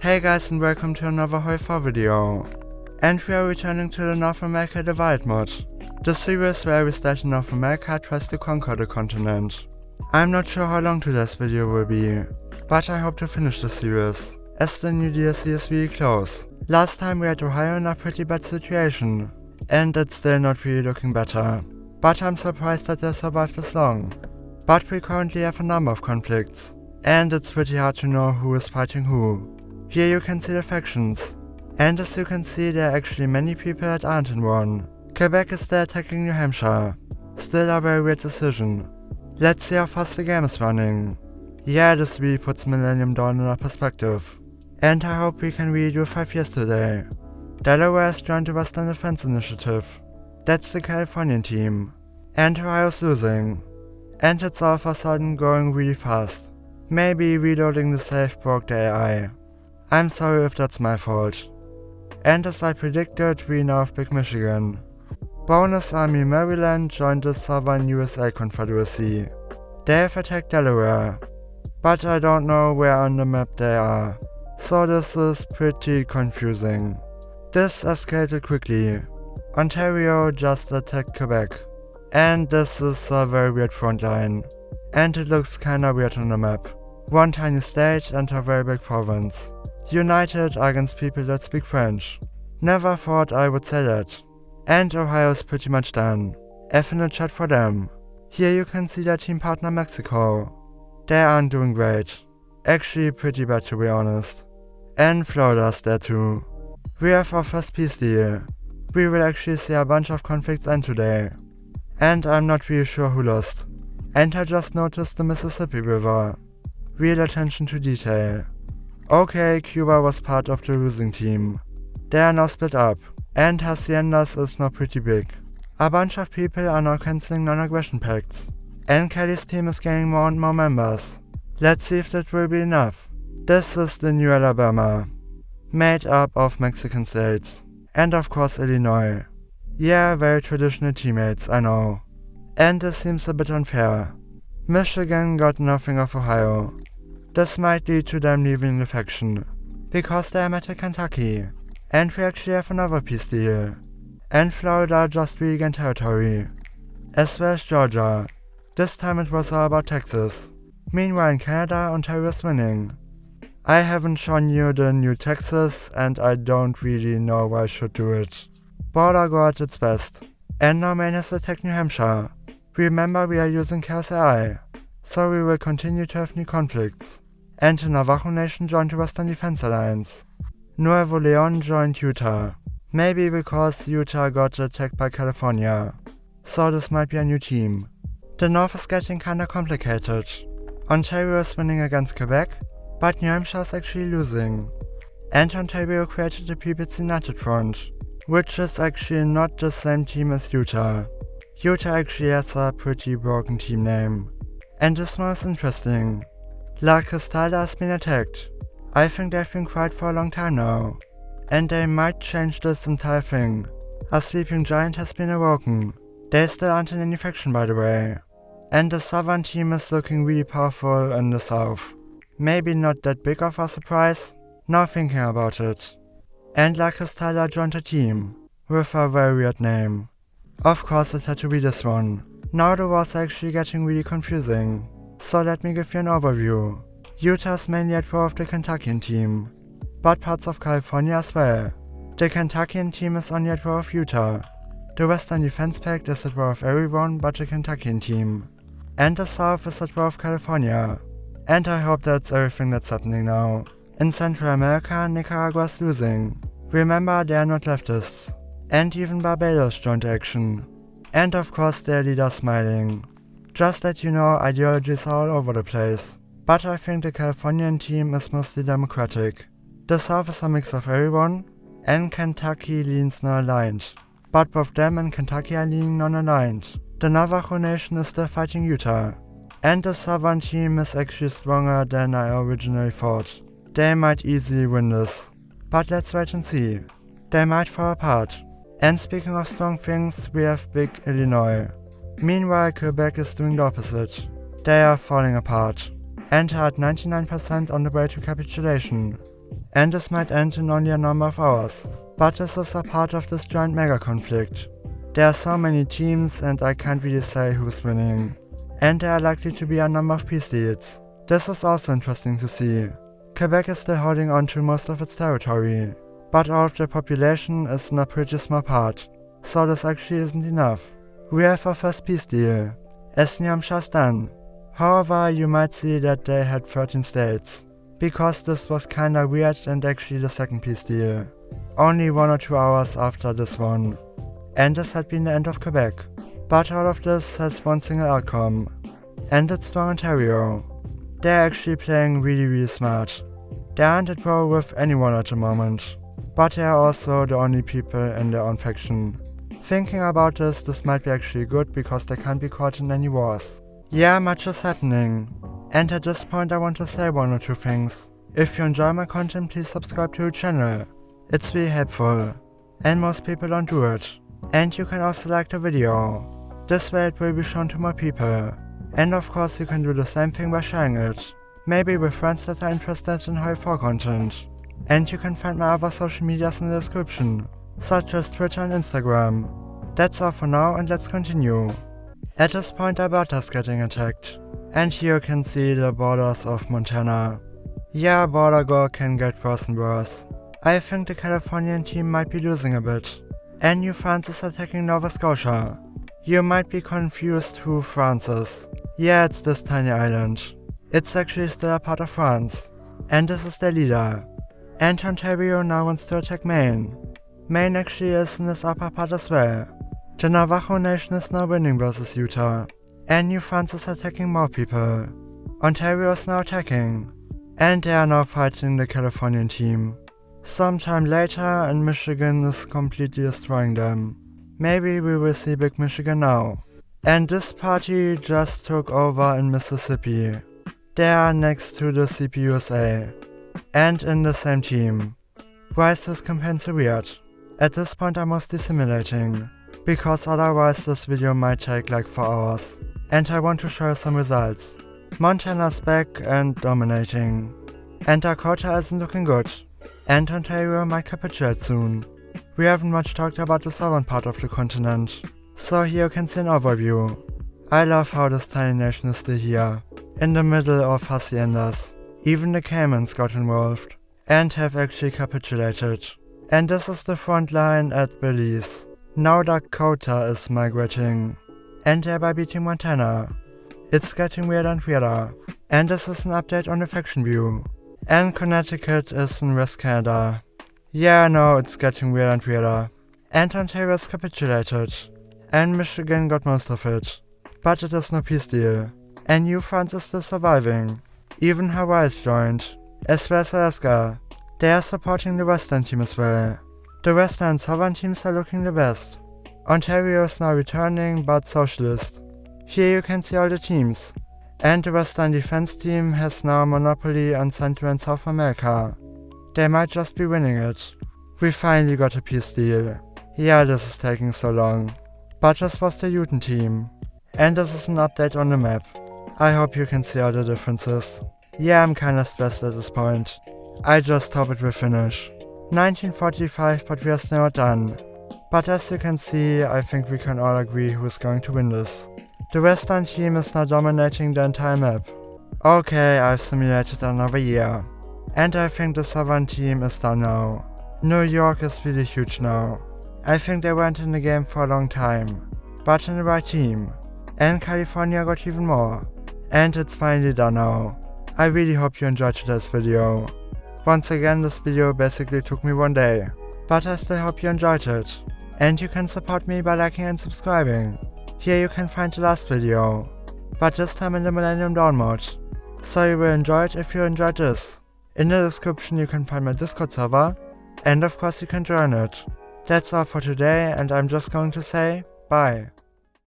Hey guys, and welcome to another Hoi 4 video. And we are returning to the North America Divide mod, the series where we state North America tries to conquer the continent. I'm not sure how long today's video will be, but I hope to finish the series, as the new year CSV Close. Last time we had Ohio in a pretty bad situation, and it's still not really looking better. But I'm surprised that they survived this long. But we currently have a number of conflicts, and it's pretty hard to know who is fighting who. Here you can see the factions, and as you can see there are actually many people that aren't in one. Quebec is there attacking New Hampshire. Still a very weird decision. Let's see how fast the game is running. Yeah, this really puts Millennium Dawn in a perspective. And I hope we can really do 5 years today. Delaware has joined the Western Defense Initiative. That's the Californian team. And Ohio's losing. And it's all of a sudden going really fast. Maybe reloading the save broke the AI. I'm sorry if that's my fault. And as I predicted, we now have Big Michigan. Bonus Army Maryland joined the Southern USA Confederacy. They have attacked Delaware, but I don't know where on the map they are, so this is pretty confusing. This escalated quickly. Ontario just attacked Quebec, and this is a very weird front line, and it looks kinda weird on the map. One tiny state and a very big province. United against people that speak French. Never thought I would say that. And Ohio's pretty much done. F in the chat for them. Here you can see their team partner Mexico. They aren't doing great. Actually pretty bad to be honest. And Florida's there too. We have our first peace deal. We will actually see a bunch of conflicts end today. And I'm not really sure who lost. And I just noticed the Mississippi River. Real attention to detail. Okay, Cuba was part of the losing team. They are now split up, and Haciendas is now pretty big. A bunch of people are now cancelling non-aggression pacts, and Kelly's team is gaining more and more members. Let's see if that will be enough. This is the new Alabama, made up of Mexican states, and of course Illinois. Yeah, very traditional teammates, I know. And this seems a bit unfair. Michigan got nothing of Ohio. This might lead to them leaving the faction, because they are met at Kentucky, and we actually have another peace deal. And Florida just regained territory, as well as Georgia. This time it was all about Texas. Meanwhile in Canada, Ontario is winning. I haven't shown you the new Texas, and I don't really know why I should do it. Border Go at its best. And now Maine has attacked New Hampshire. Remember, we are using Chaos AI. So we will continue to have new conflicts. And the Navajo Nation joined the Western Defense Alliance. Nuevo Leon joined Utah. Maybe because Utah got attacked by California. So this might be a new team. The North is getting kinda complicated. Ontario is winning against Quebec, but New Hampshire is actually losing. And Ontario created the People's United Front, which is actually not the same team as Utah. Utah actually has a pretty broken team name. And this one is interesting. La Cristalda has been attacked. I think they've been quiet for a long time now. And they might change this entire thing. A sleeping giant has been awoken. They still aren't in any faction by the way. And the southern team is looking really powerful in the south. Maybe not that big of a surprise, now thinking about it. And La Cristalda joined a team, with a very weird name. Of course it had to be this one. Now the war's actually getting really confusing, so let me give you an overview. Utah is mainly at war with the Kentuckian team, but parts of California as well. The Kentuckian team is only at war with Utah. The Western Defense Pact is at war with everyone but the Kentuckian team. And the South is at war with California. And I hope that's everything that's happening now. In Central America, Nicaragua is losing. Remember, they are not leftists. And even Barbados joined the action. And of course their leader smiling. Just that you know, ideologies are all over the place. But I think the Californian team is mostly democratic. The South is a mix of everyone, and Kentucky leans non-aligned. But both them and Kentucky are leaning non-aligned. The Navajo Nation is still fighting Utah. And the Southern team is actually stronger than I originally thought. They might easily win this. But let's wait and see. They might fall apart. And speaking of strong things, we have big Illinois. Meanwhile, Quebec is doing the opposite. They are falling apart. And are at 99% on the way to capitulation. and this might end in only a number of hours. But this is a part of this giant mega conflict. There are so many teams and I can't really say who's winning. And there are likely to be a number of peace deals. This is also interesting to see. Quebec is still holding on to most of its territory, but all of the population is in a pretty small part, so this actually isn't enough. We have our first peace deal, as New Hampshire's done. However, you might see that they had 13 states, because this was kinda weird and actually the second peace deal, only 1 or 2 hours after this one. And this had been the end of Quebec. But all of this has one single outcome, and it's for Ontario. They're actually playing really smart. They aren't at war with anyone at the moment, but they are also the only people in their own faction. Thinking about this might be actually good because they can't be caught in any wars. Yeah, much is happening. And at this point I want to say 1 or 2 things. If you enjoy my content, please subscribe to the channel. It's really helpful. And most people don't do it. And you can also like the video. This way it will be shown to more people. And of course you can do the same thing by sharing it. Maybe with friends that are interested in how 4 content. And you can find my other social medias in the description, such as Twitter and Instagram. That's all for now and let's continue. At this point Alberta's getting attacked. And here you can see the borders of Montana. Yeah, border gore can get worse and worse. I think the Californian team might be losing a bit. And New France is attacking Nova Scotia. You might be confused who France is. Yeah, it's this tiny island. It's actually still a part of France. And this is their leader. And Ontario now wants to attack Maine. Maine actually is in this upper part as well. The Navajo Nation is now winning versus Utah. And New France is attacking more people. Ontario is now attacking. And they are now fighting the Californian team. Sometime later and Michigan is completely destroying them. Maybe we will see Big Michigan now. And this party just took over in Mississippi. They are next to the CPUSA. And in the same team. Why is this campaign so weird? At this point I'm mostly simulating, because otherwise this video might take like 4 hours. And I want to show you some results. Montana's back and dominating. And Dakota isn't looking good. And Ontario might capitulate soon. We haven't much talked about the southern part of the continent, so here you can see an overview. I love how this tiny nation is still here, in the middle of haciendas. Even the Caymans got involved, and have actually capitulated. And this is the front line at Belize. Now Dakota is migrating, and thereby beating Montana. It's getting weirder and weirder, and this is an update on the faction view. And Connecticut is in West Canada. Yeah, no, it's getting weirder and weirder. And Ontario has capitulated. And Michigan got most of it. But it is no peace deal. And New France is still surviving. Even Hawaii is joined, as well as Alaska. They are supporting the Western team as well. The Western and Southern teams are looking the best. Ontario is now returning, but socialist. Here you can see all the teams. And the Western defense team has now a monopoly on Central and South America. They might just be winning it. We finally got a peace deal. Yeah, this is taking so long. But this was the Utah team. And this is an update on the map. I hope you can see all the differences. Yeah, I'm kinda stressed at this point. I just hope it will finish. 1945, but we are still not done. But as you can see, I think we can all agree who is going to win this. The Western team is now dominating the entire map. Okay, I've simulated another year. And I think the Southern team is done now. New York is really huge now. I think they went in the game for a long time, but in the right team. And California got even more. And it's finally done now. I really hope you enjoyed today's video. Once again, this video basically took me 1 day. But I still hope you enjoyed it. And you can support me by liking and subscribing. Here you can find the last video, but this time in the Millennium Dawn mode. So you will enjoy it if you enjoyed this. In the description you can find my Discord server, and of course you can join it. That's all for today, and I'm just going to say bye.